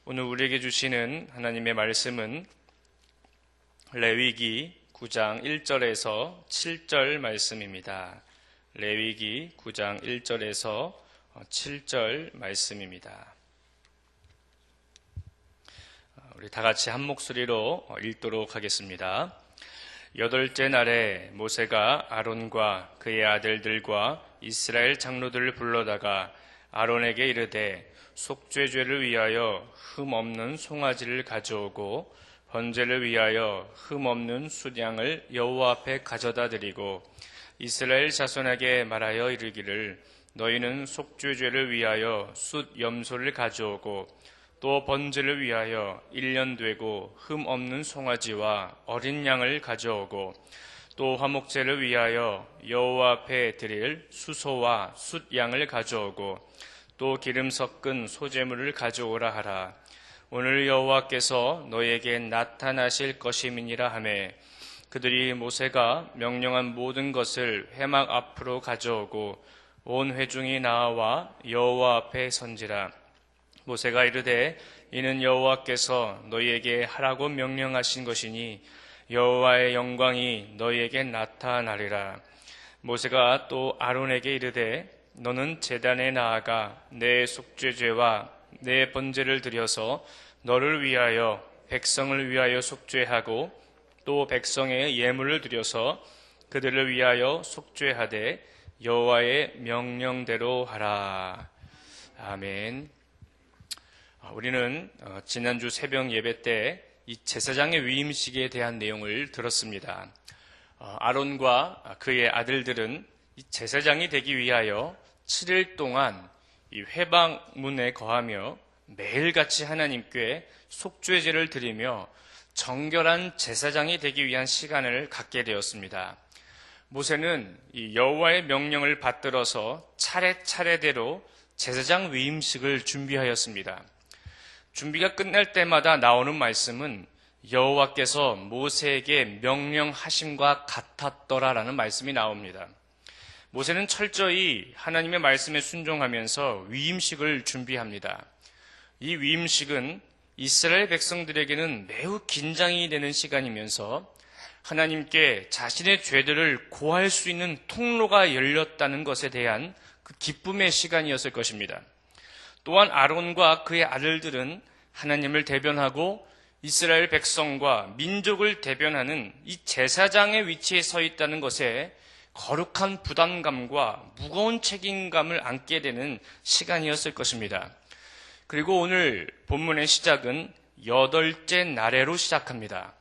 오늘 우리에게 주시는 하나님의 말씀은 레위기 9장 1절에서 7절 말씀입니다. 레위기 9장 1절에서 7절 말씀입니다. 우리 다 같이 한 목소리로 읽도록 하겠습니다. 여덟째 날에 모세가 아론과 그의 아들들과 이스라엘 장로들을 불러다가 아론에게 이르되 속죄죄를 위하여 흠 없는 송아지를 가져오고 번제를 위하여 흠 없는 숫양을 여호와 앞에 가져다 드리고 이스라엘 자손에게 말하여 이르기를 너희는 속죄죄를 위하여 숫 염소를 가져오고 또 번제를 위하여 1년 되고 흠 없는 송아지와 어린 양을 가져오고 또 화목제를 위하여 여호와 앞에 드릴 수소와 숫양을 가져오고 또 기름 섞은 소제물을 가져오라 하라. 오늘 여호와께서 너희에게 나타나실 것임이니라 하매 그들이 모세가 명령한 모든 것을 회막 앞으로 가져오고 온 회중이 나와 여호와 앞에 선지라. 모세가 이르되 이는 여호와께서 너희에게 하라고 명령하신 것이니 여호와의 영광이 너희에게 나타나리라. 모세가 또 아론에게 이르되 너는 제단에 나아가 내 속죄죄와 내 번제를 드려서 너를 위하여 백성을 위하여 속죄하고 또 백성의 예물을 드려서 그들을 위하여 속죄하되 여호와의 명령대로 하라. 아멘. 우리는 지난주 새벽 예배 때 이 제사장의 위임식에 대한 내용을 들었습니다. 아론과 그의 아들들은 이 제사장이 되기 위하여 7일 동안 이 회방문에 거하며 매일같이 하나님께 속죄제를 드리며 정결한 제사장이 되기 위한 시간을 갖게 되었습니다. 모세는 이 여호와의 명령을 받들어서 차례차례대로 제사장 위임식을 준비하였습니다. 준비가 끝날 때마다 나오는 말씀은 여호와께서 모세에게 명령하심과 같았더라라는 말씀이 나옵니다. 모세는 철저히 하나님의 말씀에 순종하면서 위임식을 준비합니다. 이 위임식은 이스라엘 백성들에게는 매우 긴장이 되는 시간이면서 하나님께 자신의 죄들을 고할 수 있는 통로가 열렸다는 것에 대한 그 기쁨의 시간이었을 것입니다. 또한 아론과 그의 아들들은 하나님을 대변하고 이스라엘 백성과 민족을 대변하는 이 제사장의 위치에 서 있다는 것에 거룩한 부담감과 무거운 책임감을 안게 되는 시간이었을 것입니다. 그리고 오늘 본문의 시작은 여덟째 날에로 시작합니다.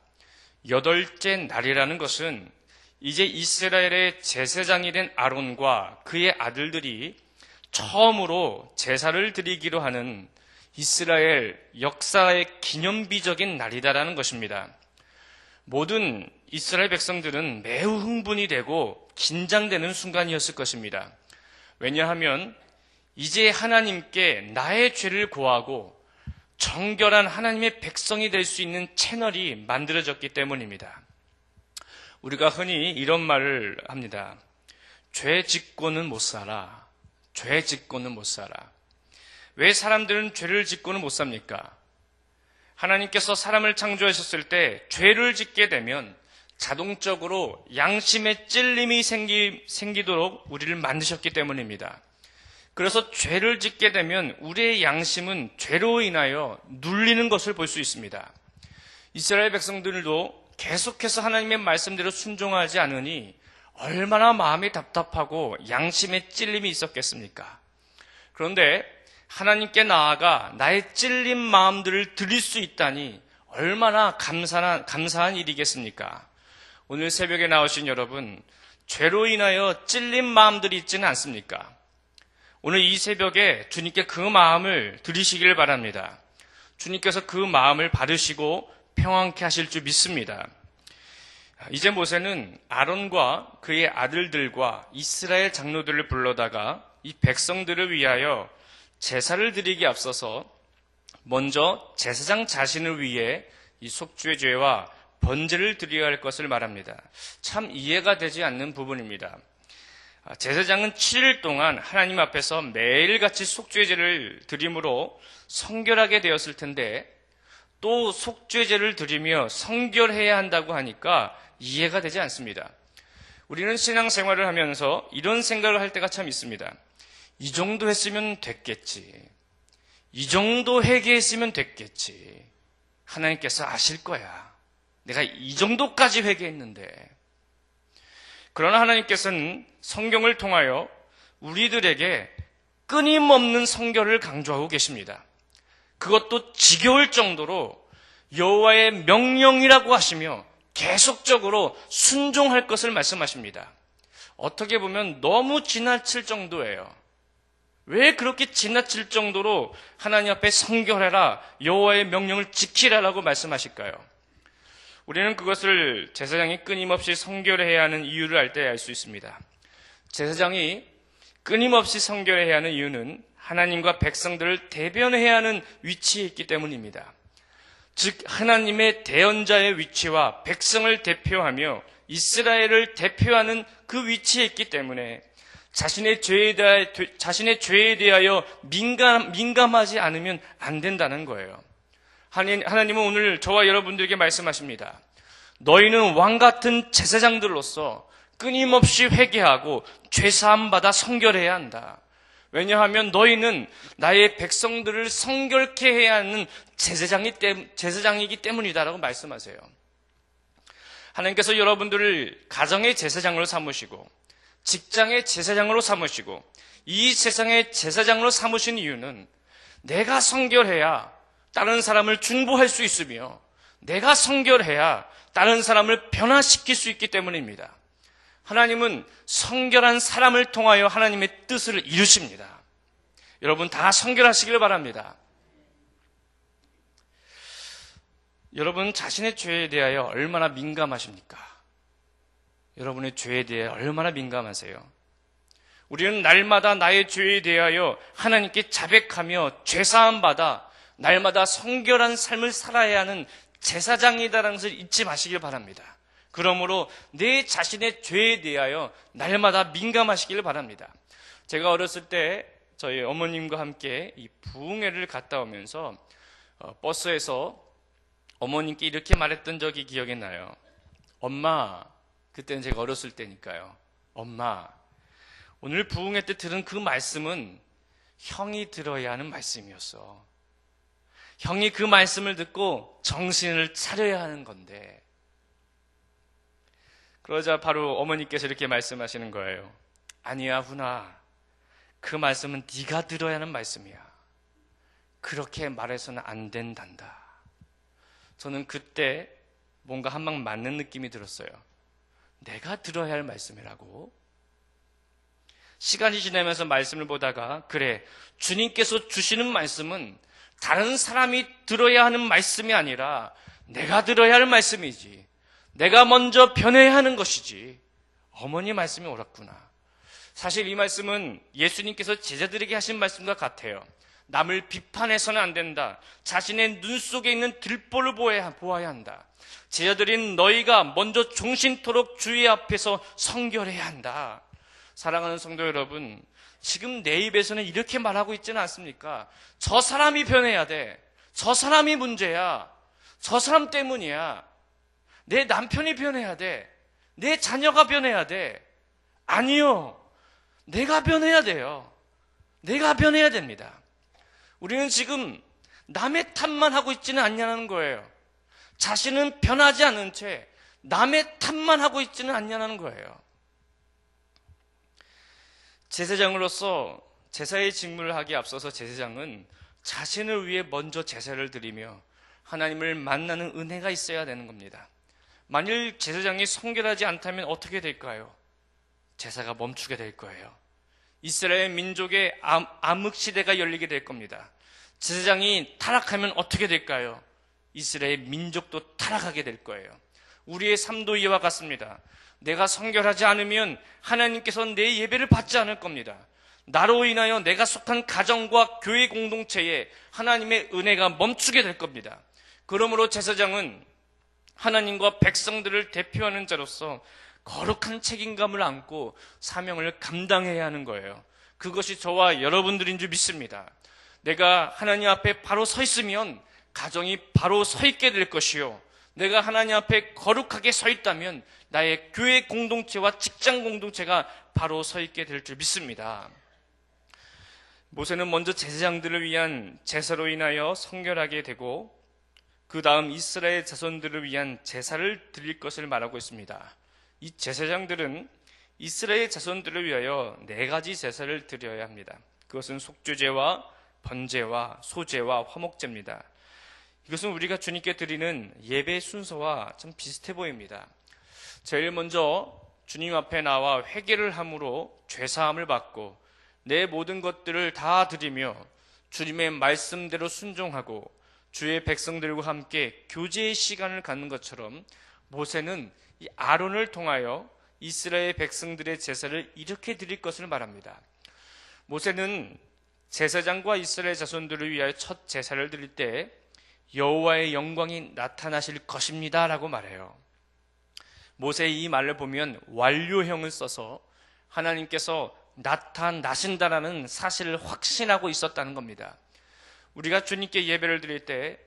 여덟째 날이라는 것은 이제 이스라엘의 제사장이 된 아론과 그의 아들들이 처음으로 제사를 드리기로 하는 이스라엘 역사의 기념비적인 날이다라는 것입니다. 모든 이스라엘 백성들은 매우 흥분이 되고 긴장되는 순간이었을 것입니다. 왜냐하면 이제 하나님께 나의 죄를 고하고 정결한 하나님의 백성이 될 수 있는 채널이 만들어졌기 때문입니다. 우리가 흔히 이런 말을 합니다. 죄 짓고는 못 살아. 죄 짓고는 못 살아. 왜 사람들은 죄를 짓고는 못 삽니까? 하나님께서 사람을 창조하셨을 때 죄를 짓게 되면 자동적으로 양심의 찔림이 생기도록 우리를 만드셨기 때문입니다. 그래서 죄를 짓게 되면 우리의 양심은 죄로 인하여 눌리는 것을 볼 수 있습니다. 이스라엘 백성들도 계속해서 하나님의 말씀대로 순종하지 않으니 얼마나 마음이 답답하고 양심의 찔림이 있었겠습니까? 그런데 하나님께 나아가 나의 찔린 마음들을 드릴 수 있다니 얼마나 감사한 일이겠습니까? 오늘 새벽에 나오신 여러분, 죄로 인하여 찔린 마음들이 있지는 않습니까? 오늘 이 새벽에 주님께 그 마음을 드리시길 바랍니다. 주님께서 그 마음을 받으시고 평안케 하실 줄 믿습니다. 이제 모세는 아론과 그의 아들들과 이스라엘 장로들을 불러다가 이 백성들을 위하여 제사를 드리기에 앞서서 먼저 제사장 자신을 위해 이 속죄죄와 번제를 드려야 할 것을 말합니다. 참 이해가 되지 않는 부분입니다. 제사장은 7일 동안 하나님 앞에서 매일같이 속죄제를 드림으로 성결하게 되었을 텐데 또 속죄제를 드리며 성결해야 한다고 하니까 이해가 되지 않습니다. 우리는 신앙생활을 하면서 이런 생각을 할 때가 참 있습니다. 이 정도 했으면 됐겠지. 이 정도 회개했으면 됐겠지. 하나님께서 아실 거야. 내가 이 정도까지 회개했는데. 그러나 하나님께서는 성경을 통하여 우리들에게 끊임없는 성결을 강조하고 계십니다. 그것도 지겨울 정도로 여호와의 명령이라고 하시며 계속적으로 순종할 것을 말씀하십니다. 어떻게 보면 너무 지나칠 정도예요. 왜 그렇게 지나칠 정도로 하나님 앞에 성결해라, 여호와의 명령을 지키라라고 말씀하실까요? 우리는 그것을 제사장이 끊임없이 성결해야 하는 이유를 알 때 알 수 있습니다. 제사장이 끊임없이 성결해야 하는 이유는 하나님과 백성들을 대변해야 하는 위치에 있기 때문입니다. 즉 하나님의 대언자의 위치와 백성을 대표하며 이스라엘을 대표하는 그 위치에 있기 때문에 자신의 죄에 대하여 민감하지 않으면 안 된다는 거예요. 하나님은 오늘 저와 여러분들에게 말씀하십니다. 너희는 왕같은 제사장들로서 끊임없이 회개하고 죄사함 받아 성결해야 한다. 왜냐하면 너희는 나의 백성들을 성결케 해야 하는 제사장이기 때문이다라고 말씀하세요. 하나님께서 여러분들을 가정의 제사장으로 삼으시고 직장의 제사장으로 삼으시고 이 세상의 제사장으로 삼으신 이유는 내가 성결해야 다른 사람을 중보할 수 있으며 내가 성결해야 다른 사람을 변화시킬 수 있기 때문입니다. 하나님은 성결한 사람을 통하여 하나님의 뜻을 이루십니다. 여러분 다 성결하시길 바랍니다. 여러분 자신의 죄에 대하여 얼마나 민감하십니까? 여러분의 죄에 대해 얼마나 민감하세요? 우리는 날마다 나의 죄에 대하여 하나님께 자백하며 죄사함 받아 날마다 성결한 삶을 살아야 하는 제사장이다라는 것을 잊지 마시길 바랍니다. 그러므로 내 자신의 죄에 대하여 날마다 민감하시길 바랍니다. 제가 어렸을 때 저희 어머님과 함께 이 부흥회를 갔다 오면서 버스에서 어머님께 이렇게 말했던 적이 기억이 나요. 엄마, 그때는 제가 어렸을 때니까요. 엄마, 오늘 부흥회 때 들은 그 말씀은 형이 들어야 하는 말씀이었어. 형이 그 말씀을 듣고 정신을 차려야 하는 건데. 그러자 바로 어머니께서 이렇게 말씀하시는 거예요. 아니야, 훈아. 그 말씀은 네가 들어야 하는 말씀이야. 그렇게 말해서는 안 된단다. 저는 그때 뭔가 한 방 맞는 느낌이 들었어요. 내가 들어야 할 말씀이라고? 시간이 지나면서 말씀을 보다가 그래, 주님께서 주시는 말씀은 다른 사람이 들어야 하는 말씀이 아니라 내가 들어야 할 말씀이지. 내가 먼저 변해야 하는 것이지. 어머니 말씀이 옳았구나. 사실 이 말씀은 예수님께서 제자들에게 하신 말씀과 같아요. 남을 비판해서는 안 된다. 자신의 눈 속에 있는 들보를 보아야 한다. 제자들인 너희가 먼저 종신토록 주의 앞에서 성결해야 한다. 사랑하는 성도 여러분, 지금 내 입에서는 이렇게 말하고 있지는 않습니까? 저 사람이 변해야 돼. 저 사람이 문제야. 저 사람 때문이야. 내 남편이 변해야 돼. 내 자녀가 변해야 돼. 아니요. 내가 변해야 돼요. 내가 변해야 됩니다. 우리는 지금 남의 탓만 하고 있지는 않냐는 거예요. 자신은 변하지 않은 채 남의 탓만 하고 있지는 않냐는 거예요. 제사장으로서 제사의 직무를 하기에 앞서서 제사장은 자신을 위해 먼저 제사를 드리며 하나님을 만나는 은혜가 있어야 되는 겁니다. 만일 제사장이 성결하지 않다면 어떻게 될까요? 제사가 멈추게 될 거예요. 이스라엘 민족의 암흑시대가 열리게 될 겁니다. 제사장이 타락하면 어떻게 될까요? 이스라엘 민족도 타락하게 될 거예요. 우리의 삶도 이와 같습니다. 내가 성결하지 않으면 하나님께서는 내 예배를 받지 않을 겁니다. 나로 인하여 내가 속한 가정과 교회 공동체에 하나님의 은혜가 멈추게 될 겁니다. 그러므로 제사장은 하나님과 백성들을 대표하는 자로서 거룩한 책임감을 안고 사명을 감당해야 하는 거예요. 그것이 저와 여러분들인 줄 믿습니다. 내가 하나님 앞에 바로 서 있으면 가정이 바로 서 있게 될 것이요, 내가 하나님 앞에 거룩하게 서 있다면 나의 교회 공동체와 직장 공동체가 바로 서 있게 될 줄 믿습니다. 모세는 먼저 제사장들을 위한 제사로 인하여 성결하게 되고 그 다음 이스라엘 자손들을 위한 제사를 드릴 것을 말하고 있습니다. 이 제사장들은 이스라엘 자손들을 위하여 4가지 제사를 드려야 합니다. 그것은 속죄제와 번제와 소제와 화목제입니다. 이것은 우리가 주님께 드리는 예배 순서와 좀 비슷해 보입니다. 제일 먼저 주님 앞에 나와 회개를 함으로 죄사함을 받고 내 모든 것들을 다 드리며 주님의 말씀대로 순종하고 주의 백성들과 함께 교제의 시간을 갖는 것처럼 모세는 이 아론을 통하여 이스라엘 백성들의 제사를 이렇게 드릴 것을 말합니다. 모세는 제사장과 이스라엘 자손들을 위하여 첫 제사를 드릴 때 여호와의 영광이 나타나실 것입니다 라고 말해요. 모세의 이 말을 보면 완료형을 써서 하나님께서 나타나신다라는 사실을 확신하고 있었다는 겁니다. 우리가 주님께 예배를 드릴 때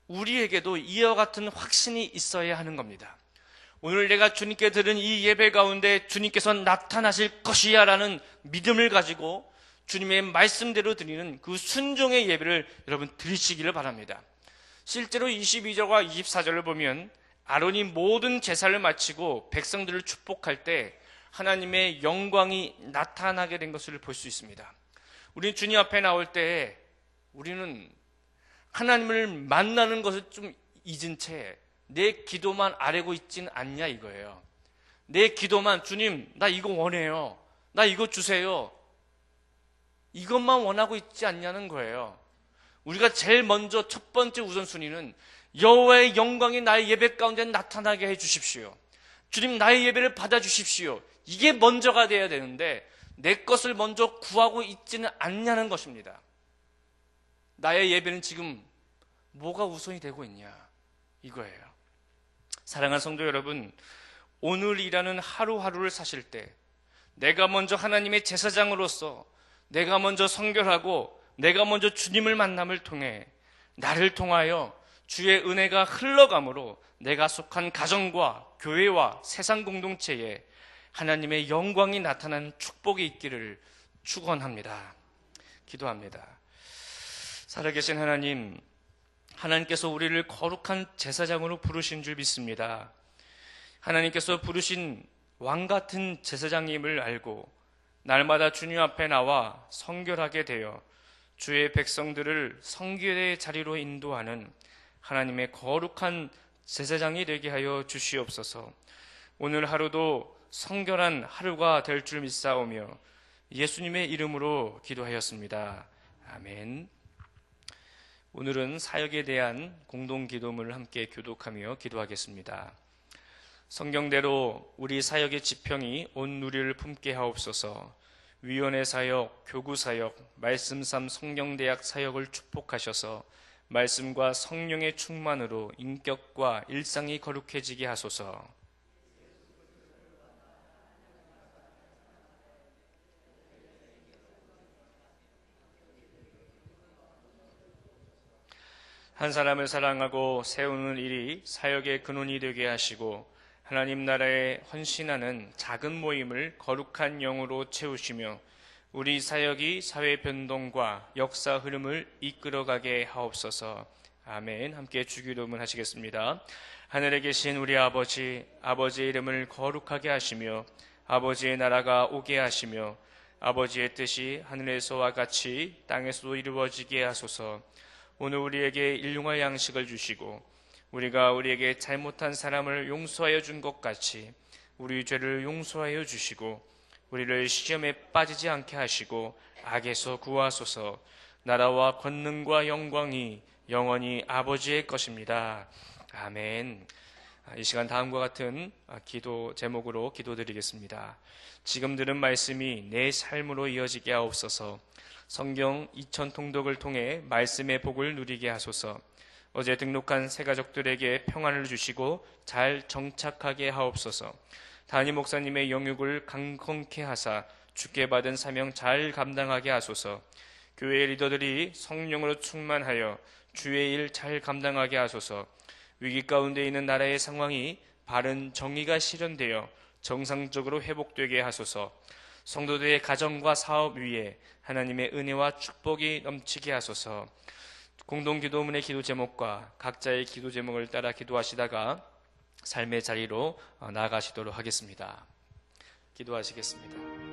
우리에게도 이와 같은 확신이 있어야 하는 겁니다. 오늘 내가 주님께 드린 이 예배 가운데 주님께서 나타나실 것이야 라는 믿음을 가지고 주님의 말씀대로 드리는 그 순종의 예배를 여러분 드리시기를 바랍니다. 실제로 22절과 24절을 보면 아론이 모든 제사를 마치고 백성들을 축복할 때 하나님의 영광이 나타나게 된 것을 볼 수 있습니다. 우리 주님 앞에 나올 때 우리는 하나님을 만나는 것을 좀 잊은 채 내 기도만 아뢰고 있진 않냐 이거예요. 내 기도만 주님 나 이거 원해요, 나 이거 주세요, 이것만 원하고 있지 않냐는 거예요. 우리가 제일 먼저 첫 번째 우선순위는 여호와의 영광이 나의 예배 가운데 나타나게 해 주십시오. 주님 나의 예배를 받아주십시오. 이게 먼저가 돼야 되는데 내 것을 먼저 구하고 있지는 않냐는 것입니다. 나의 예배는 지금 뭐가 우선이 되고 있냐 이거예요. 사랑하는 성도 여러분, 오늘이라는 하루하루를 사실 때 내가 먼저 하나님의 제사장으로서 내가 먼저 성결하고 내가 먼저 주님을 만남을 통해 나를 통하여 주의 은혜가 흘러감으로 내가 속한 가정과 교회와 세상 공동체에 하나님의 영광이 나타나는 축복이 있기를 축원합니다. 기도합니다. 살아계신 하나님, 하나님께서 우리를 거룩한 제사장으로 부르신 줄 믿습니다. 하나님께서 부르신 왕같은 제사장님을 알고 날마다 주님 앞에 나와 성결하게 되어 주의 백성들을 성결의 자리로 인도하는 하나님의 거룩한 제사장이 되게 하여 주시옵소서. 오늘 하루도 성결한 하루가 될 줄 믿사오며 예수님의 이름으로 기도하였습니다. 아멘. 오늘은 사역에 대한 공동기도문을 함께 교독하며 기도하겠습니다. 성경대로 우리 사역의 지평이 온 누리를 품게 하옵소서. 위원회 사역, 교구 사역, 말씀삼 성경대학 사역을 축복하셔서 말씀과 성령의 충만으로 인격과 일상이 거룩해지게 하소서. 한 사람을 사랑하고 세우는 일이 사역의 근원이 되게 하시고 하나님 나라에 헌신하는 작은 모임을 거룩한 영으로 채우시며 우리 사역이 사회 변동과 역사 흐름을 이끌어가게 하옵소서. 아멘. 함께 주기도문 하시겠습니다. 하늘에 계신 우리 아버지, 아버지의 이름을 거룩하게 하시며 아버지의 나라가 오게 하시며 아버지의 뜻이 하늘에서와 같이 땅에서도 이루어지게 하소서. 오늘 우리에게 일용할 양식을 주시고 우리가 우리에게 잘못한 사람을 용서하여 준 것 같이 우리 죄를 용서하여 주시고 우리를 시험에 빠지지 않게 하시고 악에서 구하소서. 나라와 권능과 영광이 영원히 아버지의 것입니다. 아멘. 이 시간 다음과 같은 기도 제목으로 기도드리겠습니다. 지금 들은 말씀이 내 삶으로 이어지게 하옵소서. 성경 2000 통독을 통해 말씀의 복을 누리게 하소서. 어제 등록한 새 가족들에게 평안을 주시고 잘 정착하게 하옵소서. 담임 목사님의 영육을 강건케 하사 주께 받은 사명 잘 감당하게 하소서. 교회 리더들이 성령으로 충만하여 주의 일 잘 감당하게 하소서. 위기 가운데 있는 나라의 상황이 바른 정의가 실현되어 정상적으로 회복되게 하소서. 성도들의 가정과 사업 위에 하나님의 은혜와 축복이 넘치게 하소서. 공동기도문의 기도 제목과 각자의 기도 제목을 따라 기도하시다가 삶의 자리로 나아가시도록 하겠습니다. 기도하시겠습니다.